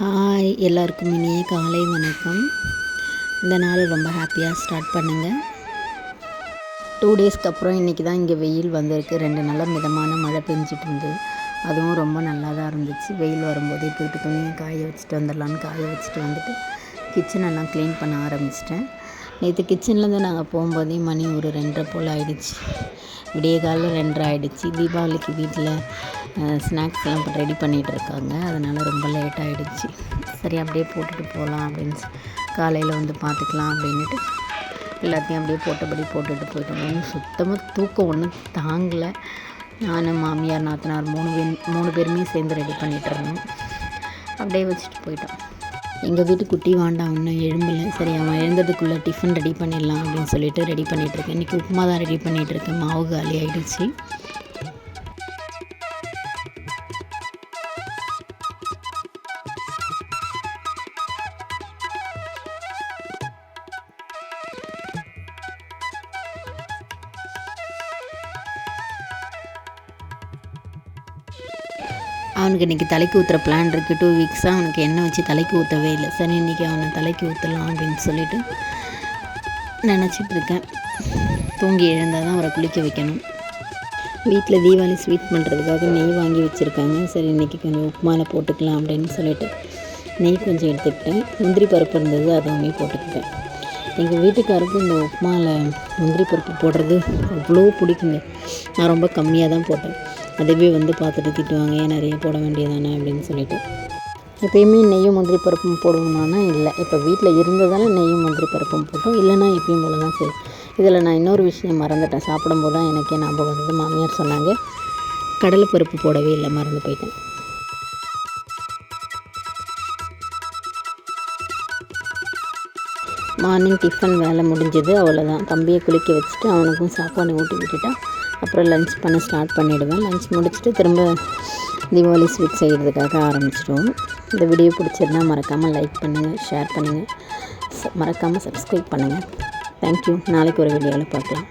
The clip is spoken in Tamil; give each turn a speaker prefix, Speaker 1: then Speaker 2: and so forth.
Speaker 1: ஹாய், எல்லாருக்கும் இனிய காலை வணக்கம். இந்த நாள் ரொம்ப ஹாப்பியாக ஸ்டார்ட் பண்ணுங்கள். 2 டேஸ்க்கு அப்புறம் இன்றைக்கி தான் இங்கே வெயில் வந்திருக்கு. 2 நாளாக மிதமான மழை பெஞ்சிட்டு இருந்தது. அதுவும் ரொம்ப நல்லா தான் இருந்துச்சு. வெயில் வரும்போதே போய்ட்டு துணியை காய வச்சுட்டு வந்துடலான்னு காய வச்சுட்டு வந்துட்டு கிச்சனெல்லாம் க்ளீன் பண்ண ஆரம்பிச்சிட்டேன். நேற்று கிச்சன்லேருந்து நாங்கள் போகும்போதே மணி ஒரு 2:30 போல் ஆகிடுச்சு. விடிய காலையில் 2:30 ஆகிடுச்சு. தீபாவளிக்கு வீட்டில் ஸ்நாக்ஸ்லாம் இப்போ ரெடி பண்ணிகிட்டு இருக்காங்க. அதனால் ரொம்ப லேட் ஆகிடுச்சு. சரி, அப்படியே போட்டுட்டு போகலாம் அப்படின்னு காலையில் வந்து பார்த்துக்கலாம் அப்படின்ட்டு எல்லாத்தையும் அப்படியே போட்டபடி போட்டுட்டு போயிட்டோம். சுத்தமாக தூக்கம் ஒன்றும் தாங்கலை. நான், மாமியார், நாத்தனார் 3 பேருமே சேர்ந்து ரெடி பண்ணிகிட்டு இருந்தோம். அப்படியே வச்சுட்டு போயிட்டோம். எங்கள் வீட்டு குட்டி வாண்டாம் இன்னும் எழும்பலை. சரி, அவன் எழுந்ததுக்குள்ளே டிஃபன் ரெடி பண்ணிடலாம் அப்படின்னு சொல்லிட்டு ரெடி பண்ணிகிட்ருக்கேன். இன்றைக்கி உப்புமா தான் ரெடி பண்ணிகிட்ருக்கேன். மாவு காலி ஆகிடுச்சு. அவனுக்கு இன்றைக்கி தலைக்கு ஊற்றுற பிளான் இருக்குது. 2 வீக்ஸாக அவனுக்கு எண்ணெய் வச்சு தலைக்கு ஊற்றவே இல்லை. சரி, இன்றைக்கி அவனை தலைக்கு ஊற்றலாம் அப்படின்னு சொல்லிட்டு நினச்சிட்ருக்கேன். தூங்கி எழுந்தால் தான் அவரை குளிக்க வைக்கணும். வீட்டில் தீபாவளி ஸ்வீட் பண்ணுறதுக்காக நெய் வாங்கி வச்சுருக்காங்க. சரி, இன்றைக்கி கொஞ்சம் உப்புமாவில் போட்டுக்கலாம் அப்படின்னு சொல்லிட்டு நெய் கொஞ்சம் எடுத்துக்கிட்டேன். முந்திரி பருப்பு இருந்தது, அதுவுமே போட்டுக்கிட்டேன். எங்கள் வீட்டுக்காருக்கு இந்த உப்புமாவில் முந்திரி பருப்பு போடுறது அவ்வளோ பிடிக்குங்க. நான் ரொம்ப கம்மியாக தான் போட்டேன். அதுவே வந்து பார்த்துட்டு திட்டுவாங்க, ஏன் நிறைய போட வேண்டியதானே அப்படின்னு சொல்லிட்டு. எப்போயுமே நெய்யும் முந்திரி பருப்பும் போடுவோம்னா இல்லை. இப்போ வீட்டில் இருந்ததால் நெய்யும் முந்திரி பருப்பும் போட்டோம். இல்லைனா எப்பயும் போல தான் சரி. இதில் நான் இன்னொரு விஷயம் மறந்துட்டேன். சாப்பிடும்போது தான் எனக்கே ஞாபகம் வந்தது. மாமியார் சொன்னாங்க, கடலைப்பருப்பு போடவே இல்லை, மறந்து போயிட்டேன். மார்னிங் டிஃபன் வேலை முடிஞ்சது, அவ்வளோதான். தம்பியை குளிக்க வச்சுட்டு அவனுக்கும் சாப்பாடு ஊட்டி விட்டுட்டா அப்புறம் லன்ச் பண்ண ஸ்டார்ட் பண்ணிவிடுவேன். லன்ச் முடிச்சுட்டு திரும்ப தீபாவளி ஸ்வீட் செய்கிறதுக்காக ஆரம்பிச்சிடுவோம். இந்த வீடியோ பிடிச்சிருந்தா மறக்காமல் லைக் பண்ணுங்கள், ஷேர் பண்ணுங்கள், மறக்காமல் சப்ஸ்கிரைப் பண்ணுங்கள். தேங்க்யூ. நாளைக்கு ஒரு வீடியோவில் பார்க்கலாம்.